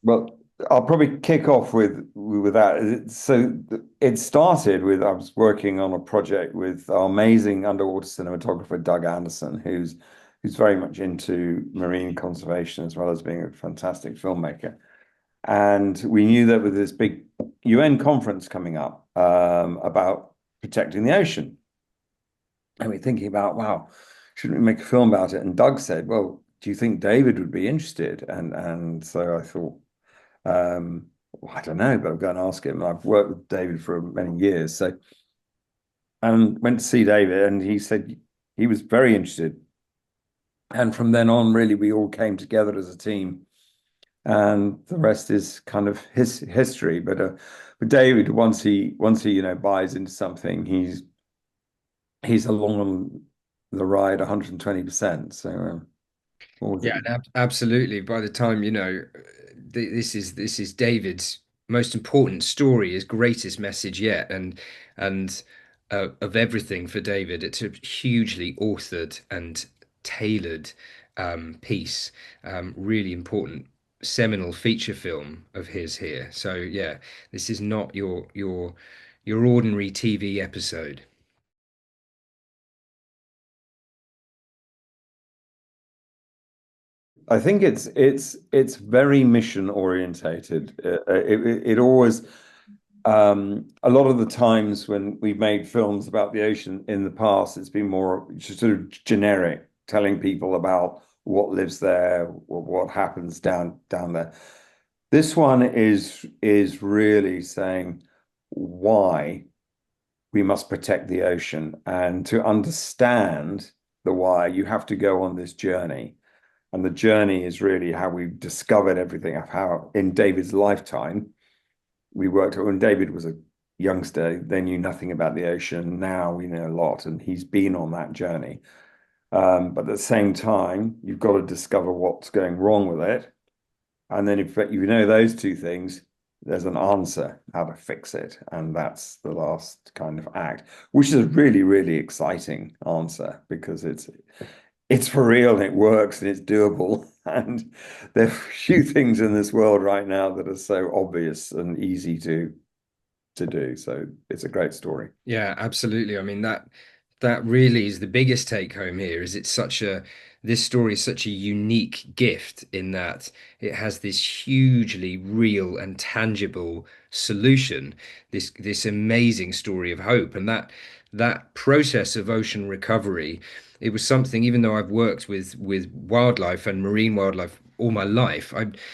Well, I'll probably kick off with that. So it started with I was working on a project with our amazing underwater cinematographer Doug Anderson, who's very much into marine conservation as well as being a fantastic filmmaker. And we knew that with this big UN conference coming up about protecting the ocean, and we're thinking about, wow, shouldn't we make a film about it? And Doug said, well, do you think David would be interested? And so I thought. Well, I don't know, but I'm going to ask him. I've worked with David for many years, so and went to see David, and he said he was very interested. And from then on, really, we all came together as a team, and the rest is kind of his history. But David, once he buys into something, he's along on the ride 120%. So always Yeah, absolutely. By the time, this is David's most important story, his greatest message yet, and of everything for David, it's a hugely authored and tailored piece. Really important seminal feature film of his here. So yeah, this is not your ordinary TV episode. I think it's very mission orientated. It always a lot of the times when we've made films about the ocean in the past, it's been more just sort of generic, telling people about what lives there, or what happens down there. This one is really saying why we must protect the ocean, and to understand the why, you have to go on this journey. And the journey is really how we've discovered everything of how in David's lifetime we worked when David was a youngster, they knew nothing about the ocean. Now we know a lot, and he's been on that journey. But at the same time, you've got to discover what's going wrong with it. And then if you know those two things, there's an answer how to fix it. And that's the last kind of act, which is a really, really exciting answer because it's for real and it works and it's doable. And there are few things in this world right now that are so obvious and easy to do. So it's a great story. Yeah, absolutely. I mean that really is the biggest take home here is this story is such a unique gift in that it has this hugely real and tangible solution, this amazing story of hope. And that process of ocean recovery, it was something, even though I've worked with wildlife and marine wildlife all my life,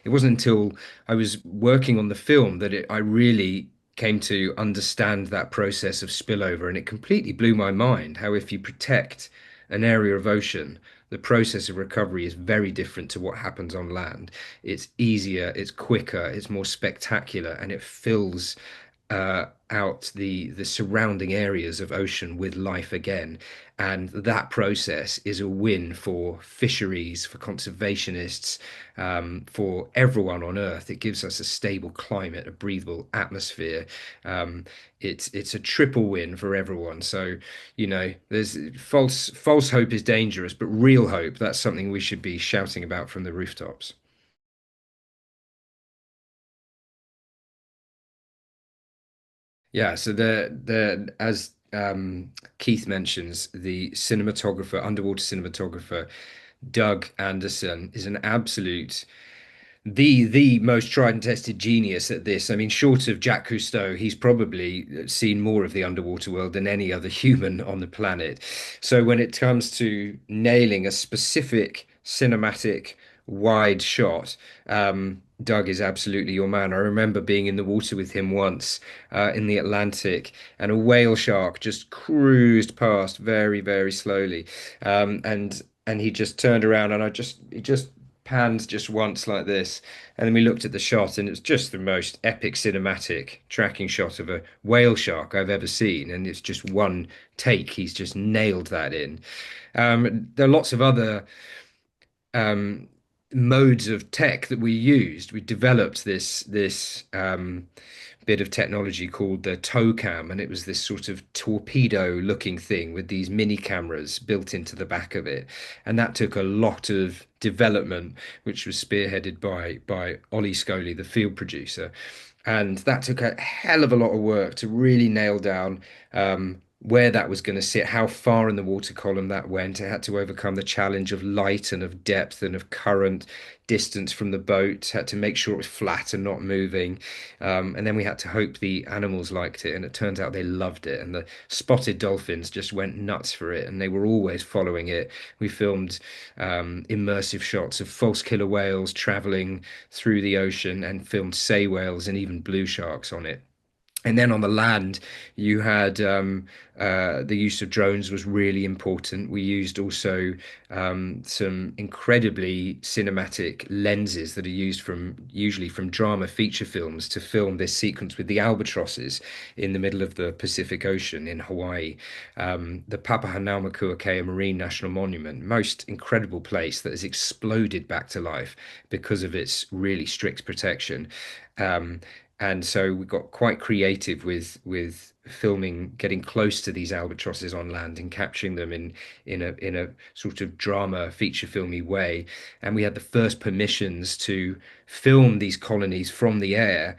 it wasn't until I was working on the film that I really came to understand that process of spillover, and it completely blew my mind how if you protect an area of ocean, the process of recovery is very different to what happens on land. It's easier, it's quicker, it's more spectacular, and it fills out the surrounding areas of ocean with life again. And that process is a win for fisheries, for conservationists, for everyone on Earth. It gives us a stable climate, a breathable atmosphere. Um, it's a triple win for everyone. So, there's false hope is dangerous, but real hope, that's something we should be shouting about from the rooftops. Yeah, so the as Keith mentions, the cinematographer, underwater cinematographer Doug Anderson is an absolute the most tried and tested genius at this. I mean, short of Jacques Cousteau, he's probably seen more of the underwater world than any other human on the planet. So when it comes to nailing a specific cinematic wide shot, Doug is absolutely your man. I remember being in the water with him once in the Atlantic, and a whale shark just cruised past very, very slowly, and he just turned around, and he just panned just once like this, and then we looked at the shot, and it was just the most epic cinematic tracking shot of a whale shark I've ever seen, and it's just one take. He's just nailed that in. There are lots of other modes of tech that we used. We developed this bit of technology called the tow cam, and it was this sort of torpedo-looking thing with these mini cameras built into the back of it, and that took a lot of development, which was spearheaded by Ollie Scholey, the field producer. And that took a hell of a lot of work to really nail down where that was going to sit, how far in the water column that went. It had to overcome the challenge of light and of depth and of current, distance from the boat, had to make sure it was flat and not moving. And then we had to hope the animals liked it. And it turns out they loved it. And the spotted dolphins just went nuts for it. And they were always following it. We filmed immersive shots of false killer whales traveling through the ocean and filmed sei whales and even blue sharks on it. And then on the land, you had the use of drones was really important. We used also some incredibly cinematic lenses that are used from usually from drama feature films to film this sequence with the albatrosses in the middle of the Pacific Ocean in Hawaii. The Papahanaumokuakea Marine National Monument, most incredible place that has exploded back to life because of its really strict protection. Um, and so we got quite creative with filming, getting close to these albatrosses on land and capturing them in a sort of drama feature filmy way. And we had the first permissions to film these colonies from the air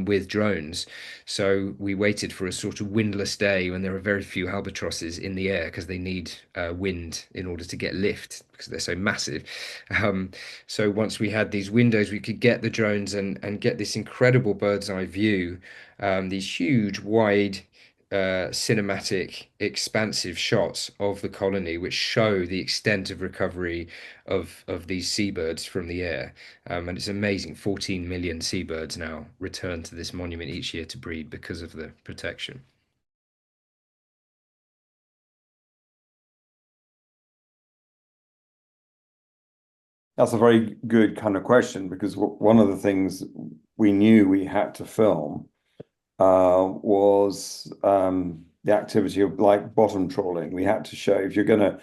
with drones. So we waited for a sort of windless day when there are very few albatrosses in the air because they need wind in order to get lift because they're so massive. Um, so once we had these windows, we could get the drones and get this incredible bird's eye view, these huge, wide, cinematic, expansive shots of the colony, which show the extent of recovery of these seabirds from the air. And it's amazing. 14 million seabirds now return to this monument each year to breed because of the protection. That's a very good kind of question because one of the things we knew we had to film was the activity of like bottom trawling. We had to show if you're going to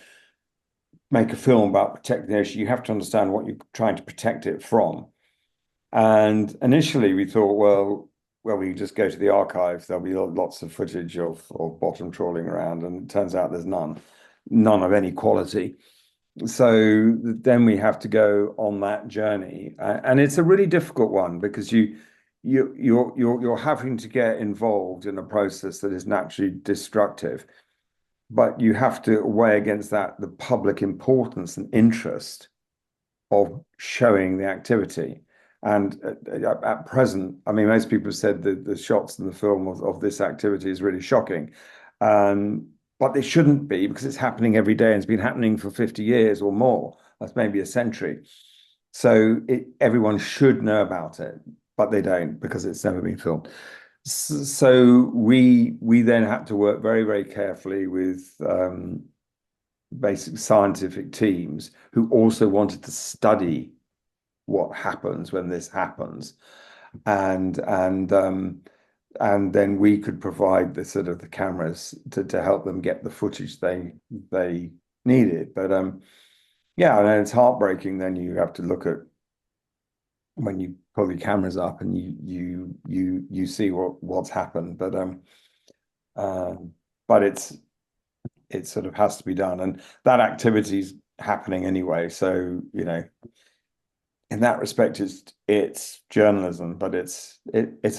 make a film about protecting the ocean, you have to understand what you're trying to protect it from. And initially, we thought, well, we just go to the archives. There'll be lots of footage of bottom trawling around, and it turns out there's none of any quality. So then we have to go on that journey, and it's a really difficult one because you're having to get involved in a process that is naturally destructive, but you have to weigh against that the public importance and interest of showing the activity. And at present, I mean, most people have said that the shots in the film of this activity is really shocking. But they shouldn't be because it's happening every day and it's been happening for 50 years or more. That's maybe a century. So everyone should know about it, but they don't because it's never been filmed. So we then had to work very, very carefully with basic scientific teams who also wanted to study what happens when this happens, and and then we could provide the sort of the cameras to help them get the footage they needed. But yeah, and it's heartbreaking. Then you have to look at when you pull your cameras up and you see what's happened. Uh, but it sort of has to be done, and that activity's happening anyway. So in that respect, it's journalism, but it's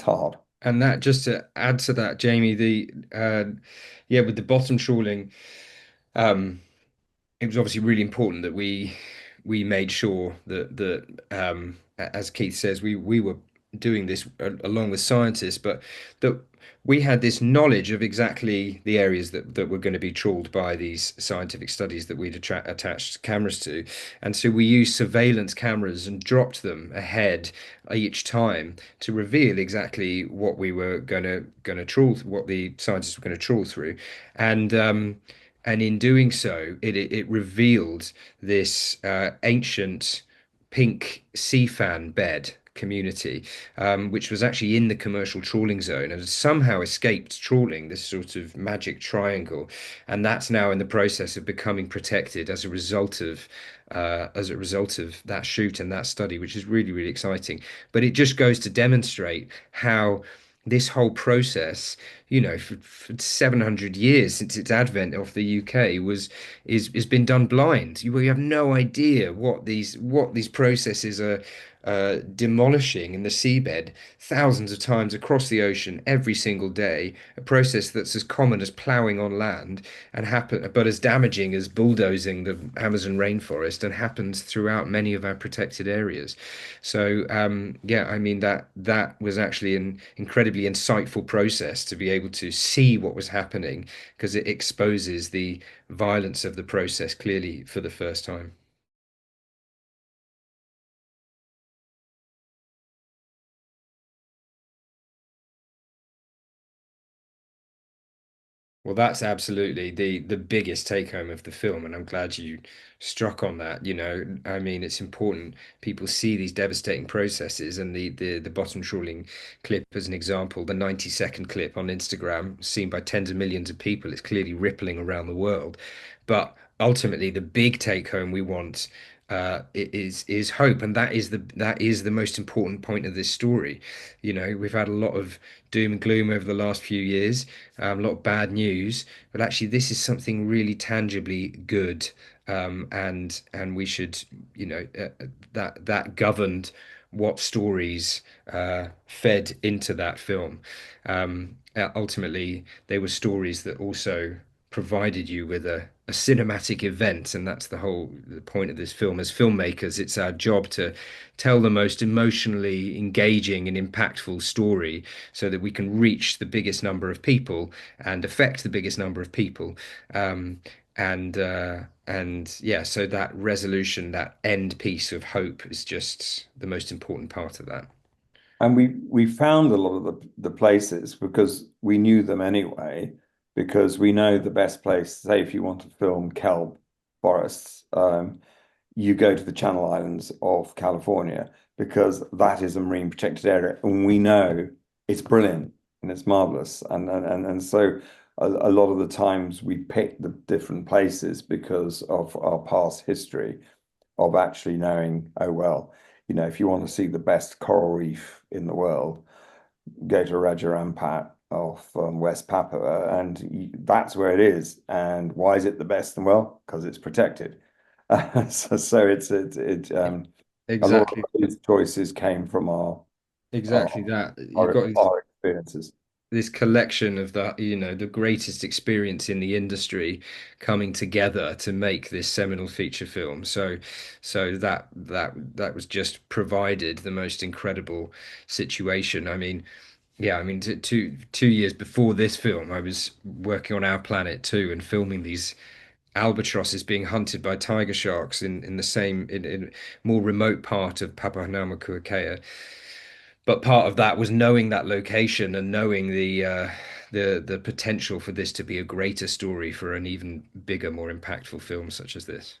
hard. And that just to add to that, Jamie, the yeah, with the bottom trawling, um, it was obviously really important that we made sure that as Keith says, we were doing this along with scientists, but that we had this knowledge of exactly the areas that were going to be trawled by these scientific studies that we'd attached cameras to. And so we used surveillance cameras and dropped them ahead each time to reveal exactly what we were going to trawl, what the scientists were going to trawl through. And in doing so, it revealed this ancient pink sea fan bed community, which was actually in the commercial trawling zone and has somehow escaped trawling, this sort of magic triangle. And that's now in the process of becoming protected as a result of that shoot and that study, which is really, really exciting. But it just goes to demonstrate how this whole process, for 700 years since its advent off the UK is been done blind. You have no idea what these processes are demolishing in the seabed thousands of times across the ocean every single day. A process that's as common as ploughing on land but as damaging as bulldozing the Amazon rainforest and happens throughout many of our protected areas. So yeah, I mean that was actually an incredibly insightful process to be able to see what was happening because it exposes the violence of the process clearly for the first time. Well, that's absolutely the biggest take home of the film, and I'm glad you struck on that. I mean, it's important people see these devastating processes, and the bottom trawling clip as an example, the 90-second clip on Instagram, seen by tens of millions of people, it's clearly rippling around the world. But ultimately, the big take home we want is hope, and that is the most important point of this story. We've had a lot of doom and gloom over the last few years, a lot of bad news, but actually this is something really tangibly good, and we should, that governed what stories fed into that film. Ultimately, they were stories that also provided you with a cinematic event, and that's the point of this film. As filmmakers, it's our job to tell the most emotionally engaging and impactful story so that we can reach the biggest number of people and affect the biggest number of people. And yeah, so that resolution, that end piece of hope is just the most important part of that. And we found a lot of the places because we knew them anyway, because we know the best place, say if you want to film kelp forests, you go to the Channel Islands of California because that is a marine protected area, and we know it's brilliant and it's marvelous. And so a lot of the times we pick the different places because of our past history of actually knowing, oh well, if you want to see the best coral reef in the world, go to Raja Ampat off West Papua, and that's where it is. And why is it the best? And well, because it's protected. So a lot of Exactly, these choices came from exactly our, that. You've got our experiences. this collection of the greatest experience in the industry coming together to make this seminal feature film. So that was just provided the most incredible situation. I mean, yeah, I mean, 2 years before this film, I was working on Our Planet 2 and filming these albatrosses being hunted by tiger sharks in more remote part of Papua but part of that was knowing that location and knowing the potential for this to be a greater story for an even bigger, more impactful film such as this.